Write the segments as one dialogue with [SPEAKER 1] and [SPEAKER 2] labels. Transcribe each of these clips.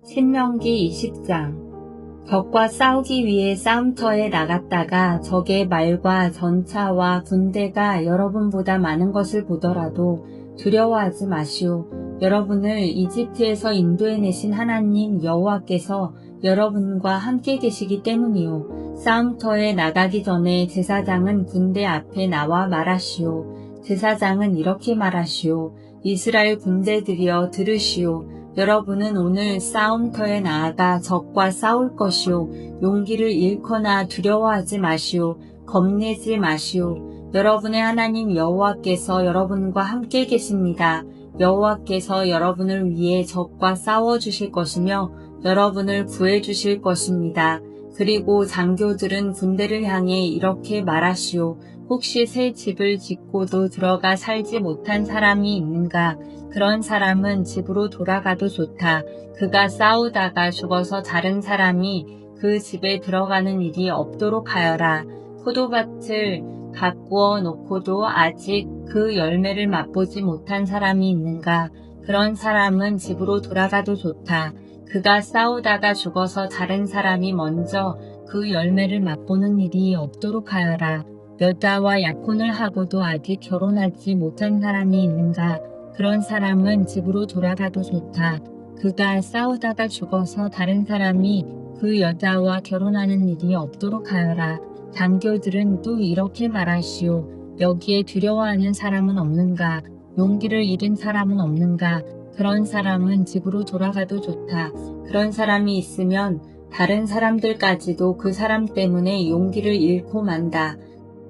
[SPEAKER 1] 신명기 20장. 적과 싸우기 위해 싸움터에 나갔다가 적의 말과 전차와 군대가 여러분보다 많은 것을 보더라도 두려워하지 마시오. 여러분을 이집트에서 인도해내신 하나님 여호와께서 여러분과 함께 계시기 때문이요. 싸움터에 나가기 전에 제사장은 군대 앞에 나와 말하시오. 제사장은 이렇게 말하시오. 이스라엘 군대들이여 들으시오. 여러분은 오늘 싸움터에 나아가 적과 싸울 것이요. 용기를 잃거나 두려워하지 마시오. 겁내지 마시오. 여러분의 하나님 여호와께서 여러분과 함께 계십니다. 여호와께서 여러분을 위해 적과 싸워주실 것이며 여러분을 구해주실 것입니다. 그리고 장교들은 군대를 향해 이렇게 말하시오. 혹시 새 집을 짓고도 들어가 살지 못한 사람이 있는가? 그런 사람은 집으로 돌아가도 좋다. 그가 싸우다가 죽어서 다른 사람이 그 집에 들어가는 일이 없도록 하여라. 포도밭을 가꾸어 놓고도 아직 그 열매를 맛보지 못한 사람이 있는가? 그런 사람은 집으로 돌아가도 좋다. 그가 싸우다가 죽어서 다른 사람이 먼저 그 열매를 맛보는 일이 없도록 하여라. 여자와 약혼을 하고도 아직 결혼하지 못한 사람이 있는가? 그런 사람은 집으로 돌아가도 좋다. 그가 싸우다가 죽어서 다른 사람이 그 여자와 결혼하는 일이 없도록 하여라. 장교들은 또 이렇게 말하시오. 여기에 두려워하는 사람은 없는가? 용기를 잃은 사람은 없는가? 그런 사람은 집으로 돌아가도 좋다. 그런 사람이 있으면 다른 사람들까지도 그 사람 때문에 용기를 잃고 만다.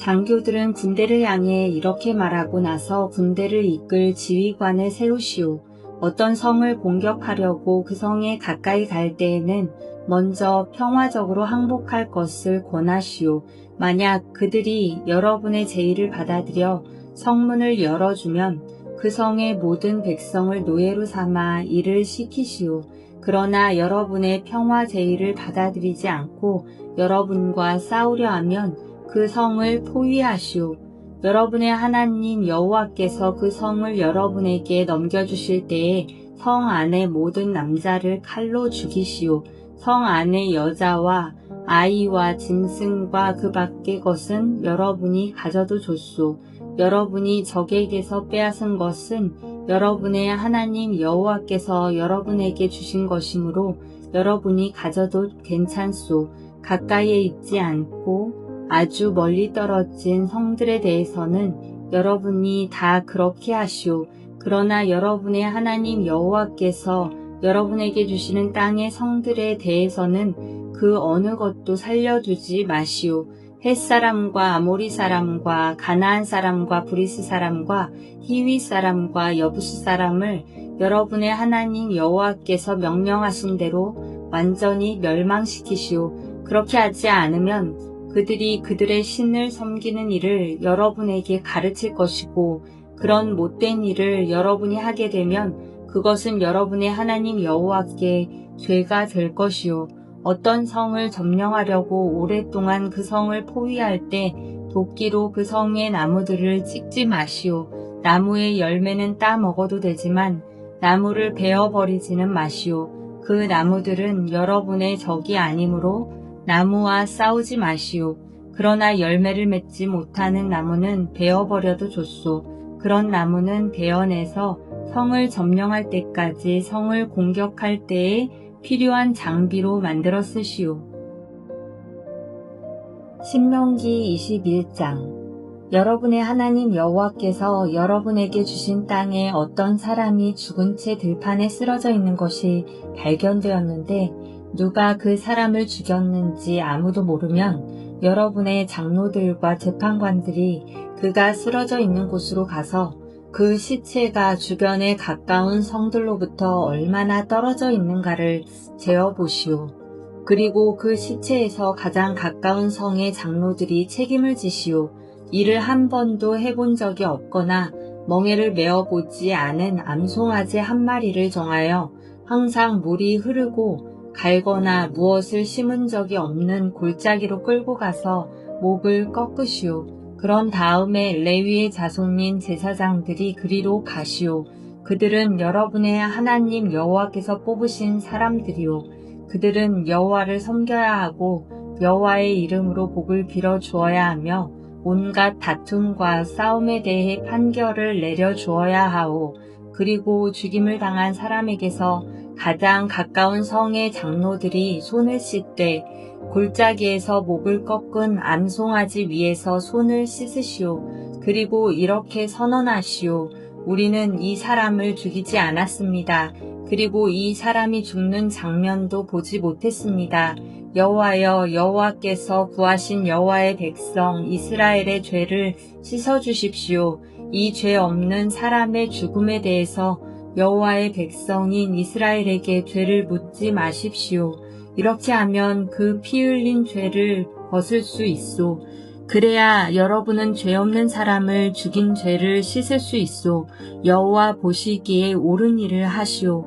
[SPEAKER 1] 장교들은 군대를 향해 이렇게 말하고 나서 군대를 이끌 지휘관을 세우시오. 어떤 성을 공격하려고 그 성에 가까이 갈 때에는 먼저 평화적으로 항복할 것을 권하시오. 만약 그들이 여러분의 제의를 받아들여 성문을 열어주면 그 성의 모든 백성을 노예로 삼아 일을 시키시오. 그러나 여러분의 평화 제의를 받아들이지 않고 여러분과 싸우려 하면 그 성을 포위하시오. 여러분의 하나님 여호와께서 그 성을 여러분에게 넘겨주실 때에 성 안의 모든 남자를 칼로 죽이시오. 성 안의 여자와 아이와 짐승과 그 밖의 것은 여러분이 가져도 좋소. 여러분이 적에게서 빼앗은 것은 여러분의 하나님 여호와께서 여러분에게 주신 것이므로 여러분이 가져도 괜찮소. 가까이에 있지 않고 아주 멀리 떨어진 성들에 대해서는 여러분이 다 그렇게 하시오. 그러나 여러분의 하나님 여호와께서 여러분에게 주시는 땅의 성들에 대해서는 그 어느 것도 살려두지 마시오. 헷사람과 아모리 사람과 가나안 사람과 브리스 사람과 히위 사람과 여부스 사람을 여러분의 하나님 여호와께서 명령하신 대로 완전히 멸망시키시오. 그렇게 하지 않으면 그들이 그들의 신을 섬기는 일을 여러분에게 가르칠 것이고 그런 못된 일을 여러분이 하게 되면 그것은 여러분의 하나님 여호와께 죄가 될 것이요. 어떤 성을 점령하려고 오랫동안 그 성을 포위할 때 도끼로 그 성의 나무들을 찍지 마시오. 나무의 열매는 따 먹어도 되지만 나무를 베어버리지는 마시오. 그 나무들은 여러분의 적이 아니므로 나무와 싸우지 마시오. 그러나 열매를 맺지 못하는 나무는 베어버려도 좋소. 그런 나무는 베어내서 성을 점령할 때까지 성을 공격할 때에 필요한 장비로 만들어 쓰시오. 신명기 21장. 여러분의 하나님 여호와께서 여러분에게 주신 땅에 어떤 사람이 죽은 채 들판에 쓰러져 있는 것이 발견되었는데 누가 그 사람을 죽였는지 아무도 모르면 여러분의 장로들과 재판관들이 그가 쓰러져 있는 곳으로 가서 그 시체가 주변에 가까운 성들로부터 얼마나 떨어져 있는가를 재어보시오. 그리고 그 시체에서 가장 가까운 성의 장로들이 책임을 지시오. 일을 한 번도 해본 적이 없거나 멍에를 메어보지 않은 암송아지 한 마리를 정하여 항상 물이 흐르고 갈거나 무엇을 심은 적이 없는 골짜기로 끌고 가서 목을 꺾으시오. 그런 다음에 레위의 자손인 제사장들이 그리로 가시오. 그들은 여러분의 하나님 여호와께서 뽑으신 사람들이요. 그들은 여호와를 섬겨야 하고 여호와의 이름으로 복을 빌어 주어야 하며 온갖 다툼과 싸움에 대해 판결을 내려 주어야 하오. 그리고 죽임을 당한 사람에게서 가장 가까운 성의 장로들이 손을 씻되 골짜기에서 목을 꺾은 암송아지 위에서 손을 씻으시오. 그리고 이렇게 선언하시오. 우리는 이 사람을 죽이지 않았습니다. 그리고 이 사람이 죽는 장면도 보지 못했습니다. 여호와여, 여호와께서 구하신 여호와의 백성 이스라엘의 죄를 씻어주십시오. 이 죄 없는 사람의 죽음에 대해서 여호와의 백성인 이스라엘에게 죄를 묻지 마십시오. 이렇게 하면 그 피 흘린 죄를 벗을 수 있소. 그래야 여러분은 죄 없는 사람을 죽인 죄를 씻을 수 있소. 여호와 보시기에 옳은 일을 하시오.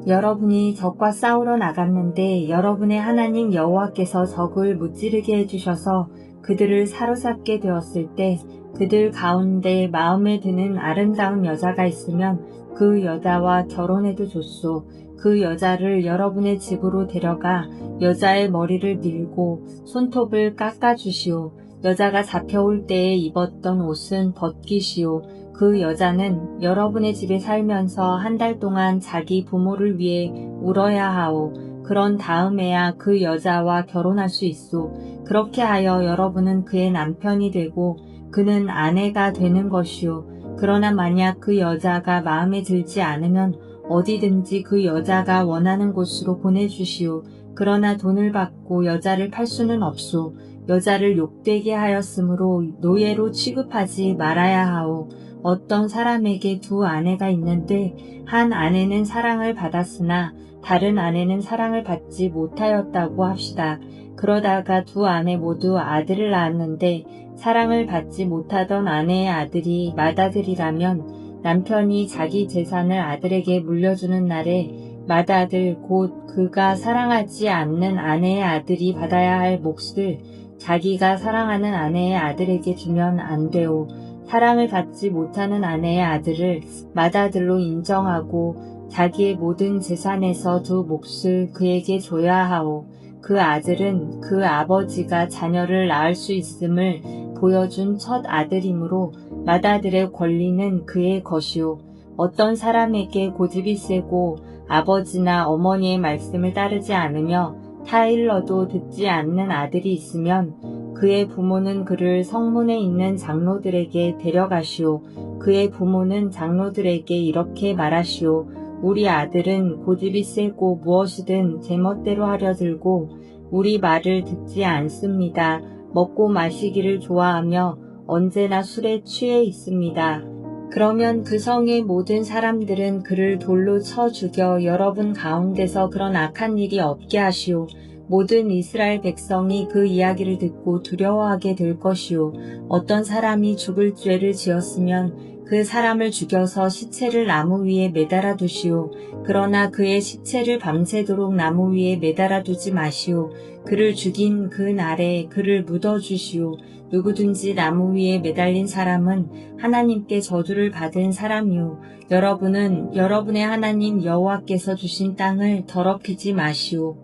[SPEAKER 1] 여러분이 적과 싸우러 나갔는데 여러분의 하나님 여호와께서 적을 무찌르게 해주셔서 그들을 사로잡게 되었을 때 그들 가운데 마음에 드는 아름다운 여자가 있으면 그 여자와 결혼해도 좋소. 그 여자를 여러분의 집으로 데려가 여자의 머리를 밀고 손톱을 깎아주시오. 여자가 잡혀올 때에 입었던 옷은 벗기시오. 그 여자는 여러분의 집에 살면서 한 달 동안 자기 부모를 위해 울어야 하오. 그런 다음에야 그 여자와 결혼할 수 있소. 그렇게 하여 여러분은 그의 남편이 되고 그는 아내가 되는 것이오. 그러나 만약 그 여자가 마음에 들지 않으면 어디든지 그 여자가 원하는 곳으로 보내주시오. 그러나 돈을 받고 여자를 팔 수는 없소. 여자를 욕되게 하였으므로 노예로 취급하지 말아야 하오. 어떤 사람에게 두 아내가 있는데 한 아내는 사랑을 받았으나 다른 아내는 사랑을 받지 못하였다고 합시다. 그러다가 두 아내 모두 아들을 낳았는데 사랑을 받지 못하던 아내의 아들이 맏아들이라면 남편이 자기 재산을 아들에게 물려주는 날에 맏아들 곧 그가 사랑하지 않는 아내의 아들이 받아야 할 몫을 자기가 사랑하는 아내의 아들에게 주면 안 되오. 사랑을 받지 못하는 아내의 아들을 맏아들로 인정하고 자기의 모든 재산에서 두 몫을 그에게 줘야 하오. 그 아들은 그 아버지가 자녀를 낳을 수 있음을 보여준 첫 아들이므로 맏아들의 권리는 그의 것이오. 어떤 사람에게 고집이 세고 아버지나 어머니의 말씀을 따르지 않으며 타일러도 듣지 않는 아들이 있으면 그의 부모는 그를 성문에 있는 장로들에게 데려가시오. 그의 부모는 장로들에게 이렇게 말하시오. 우리 아들은 고집이 세고 무엇이든 제멋대로 하려 들고 우리 말을 듣지 않습니다. 먹고 마시기를 좋아하며 언제나 술에 취해 있습니다. 그러면 그 성의 모든 사람들은 그를 돌로 쳐 죽여 여러분 가운데서 그런 악한 일이 없게 하시오. 모든 이스라엘 백성이 그 이야기를 듣고 두려워하게 될 것이오. 어떤 사람이 죽을 죄를 지었으면 그 사람을 죽여서 시체를 나무 위에 매달아 두시오. 그러나 그의 시체를 밤새도록 나무 위에 매달아 두지 마시오. 그를 죽인 그 날에 그를 묻어주시오. 누구든지 나무 위에 매달린 사람은 하나님께 저주를 받은 사람이오. 여러분은 여러분의 하나님 여호와께서 주신 땅을 더럽히지 마시오.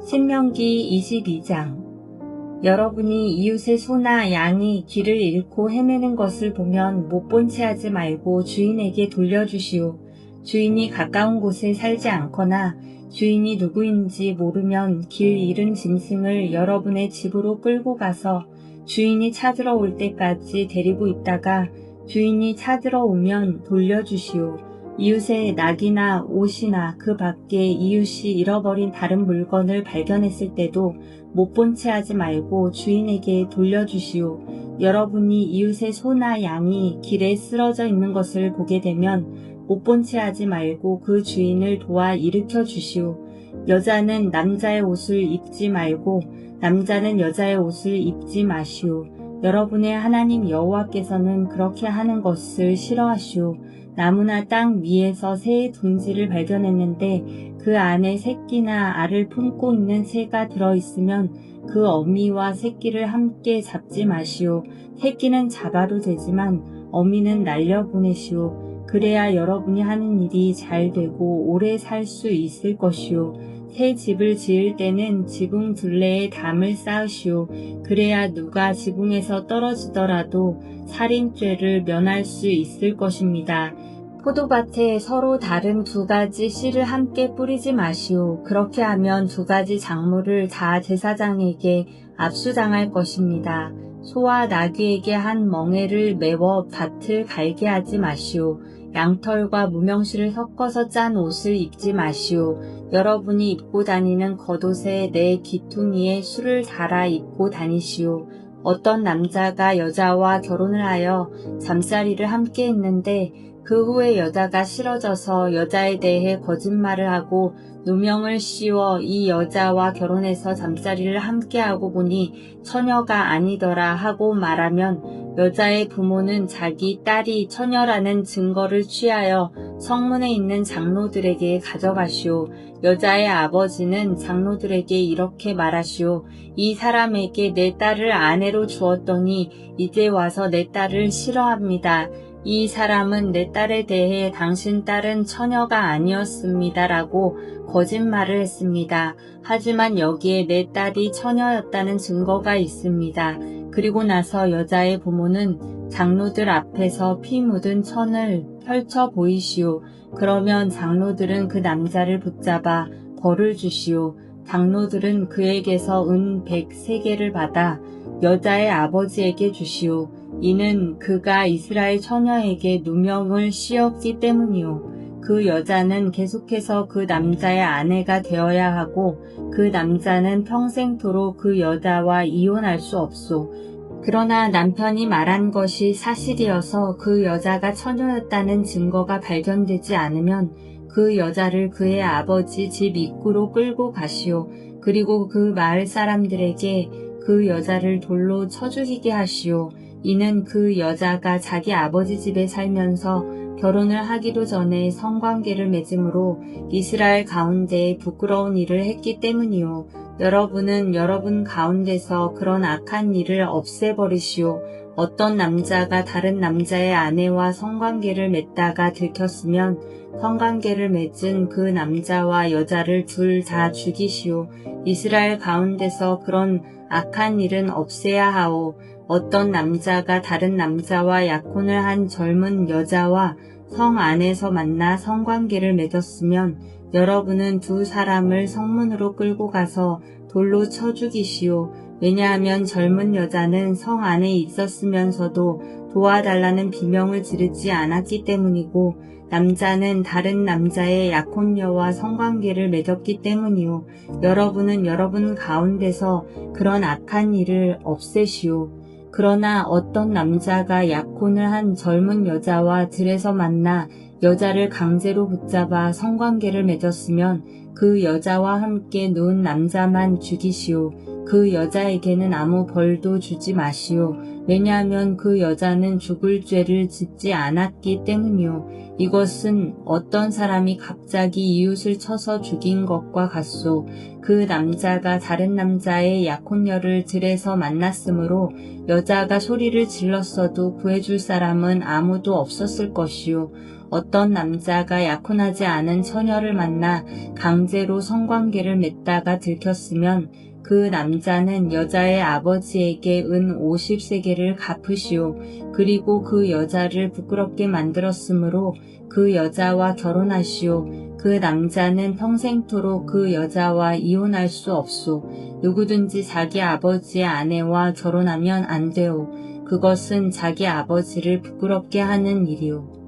[SPEAKER 1] 신명기 22장. 여러분이 이웃의 소나 양이 길을 잃고 헤매는 것을 보면 못 본 채 하지 말고 주인에게 돌려주시오. 주인이 가까운 곳에 살지 않거나 주인이 누구인지 모르면 길 잃은 짐승을 여러분의 집으로 끌고 가서 주인이 찾으러 올 때까지 데리고 있다가 주인이 찾으러 오면 돌려주시오. 이웃의 낙이나 옷이나 그 밖에 이웃이 잃어버린 다른 물건을 발견했을 때도 못 본 채 하지 말고 주인에게 돌려주시오. 여러분이 이웃의 소나 양이 길에 쓰러져 있는 것을 보게 되면 못 본 채 하지 말고 그 주인을 도와 일으켜 주시오. 여자는 남자의 옷을 입지 말고 남자는 여자의 옷을 입지 마시오. 여러분의 하나님 여호와께서는 그렇게 하는 것을 싫어하시오. 나무나 땅 위에서 새의 둥지를 발견했는데 그 안에 새끼나 알을 품고 있는 새가 들어있으면 그 어미와 새끼를 함께 잡지 마시오. 새끼는 잡아도 되지만 어미는 날려보내시오. 그래야 여러분이 하는 일이 잘 되고 오래 살 수 있을 것이오. 새 집을 지을 때는 지붕 둘레에 담을 쌓으시오. 그래야 누가 지붕에서 떨어지더라도 살인죄를 면할 수 있을 것입니다. 포도밭에 서로 다른 두 가지 씨를 함께 뿌리지 마시오. 그렇게 하면 두 가지 작물을 다 제사장에게 압수당할 것입니다. 소와 나귀에게 한 멍에를 메워 밭을 갈게 하지 마시오. 양털과 무명실을 섞어서 짠 옷을 입지 마시오. 여러분이 입고 다니는 겉옷에 내 귀퉁이에 술을 달아 입고 다니시오. 어떤 남자가 여자와 결혼을 하여 잠자리를 함께 했는데 그 후에 여자가 싫어져서 여자에 대해 거짓말을 하고 누명을 씌워 이 여자와 결혼해서 잠자리를 함께하고 보니 처녀가 아니더라 하고 말하면 여자의 부모는 자기 딸이 처녀라는 증거를 취하여 성문에 있는 장로들에게 가져가시오. 여자의 아버지는 장로들에게 이렇게 말하시오. 이 사람에게 내 딸을 아내로 주었더니 이제 와서 내 딸을 싫어합니다. 이 사람은 내 딸에 대해 당신 딸은 처녀가 아니었습니다라고 거짓말을 했습니다. 하지만 여기에 내 딸이 처녀였다는 증거가 있습니다. 그리고 나서 여자의 부모는 장로들 앞에서 피 묻은 천을 펼쳐 보이시오. 그러면 장로들은 그 남자를 붙잡아 벌을 주시오. 장로들은 그에게서 은 100세겔을 받아 여자의 아버지에게 주시오. 이는 그가 이스라엘 처녀에게 누명을 씌웠기 때문이요. 그 여자는 계속해서 그 남자의 아내가 되어야 하고 그 남자는 평생토록 그 여자와 이혼할 수 없소. 그러나 남편이 말한 것이 사실이어서 그 여자가 처녀였다는 증거가 발견되지 않으면 그 여자를 그의 아버지 집 입구로 끌고 가시오. 그리고 그 마을 사람들에게 그 여자를 돌로 쳐 죽이게 하시오. 이는 그 여자가 자기 아버지 집에 살면서 결혼을 하기도 전에 성관계를 맺음으로 이스라엘 가운데 부끄러운 일을 했기 때문이요. 여러분은 여러분 가운데서 그런 악한 일을 없애버리시오. 어떤 남자가 다른 남자의 아내와 성관계를 맺다가 들켰으면 성관계를 맺은 그 남자와 여자를 둘 다 죽이시오. 이스라엘 가운데서 그런 악한 일은 없애야 하오. 어떤 남자가 다른 남자와 약혼을 한 젊은 여자와 성 안에서 만나 성관계를 맺었으면 여러분은 두 사람을 성문으로 끌고 가서 돌로 쳐 죽이시오. 왜냐하면 젊은 여자는 성 안에 있었으면서도 도와달라는 비명을 지르지 않았기 때문이고 남자는 다른 남자의 약혼녀와 성관계를 맺었기 때문이요. 여러분은 여러분 가운데서 그런 악한 일을 없애시오. 그러나 어떤 남자가 약혼을 한 젊은 여자와 들에서 만나 여자를 강제로 붙잡아 성관계를 맺었으면 그 여자와 함께 누운 남자만 죽이시오. 그 여자에게는 아무 벌도 주지 마시오. 왜냐하면 그 여자는 죽을 죄를 짓지 않았기 때문이요. 이것은 어떤 사람이 갑자기 이웃을 쳐서 죽인 것과 같소. 그 남자가 다른 남자의 약혼녀를 들에서 만났으므로 여자가 소리를 질렀어도 구해줄 사람은 아무도 없었을 것이요. 어떤 남자가 약혼하지 않은 처녀를 만나 강제로 성관계를 맺다가 들켰으면 그 남자는 여자의 아버지에게 은 50세겔을 갚으시오. 그리고 그 여자를 부끄럽게 만들었으므로 그 여자와 결혼하시오. 그 남자는 평생토록 그 여자와 이혼할 수 없소. 누구든지 자기 아버지의 아내와 결혼하면 안 되오. 그것은 자기 아버지를 부끄럽게 하는 일이오.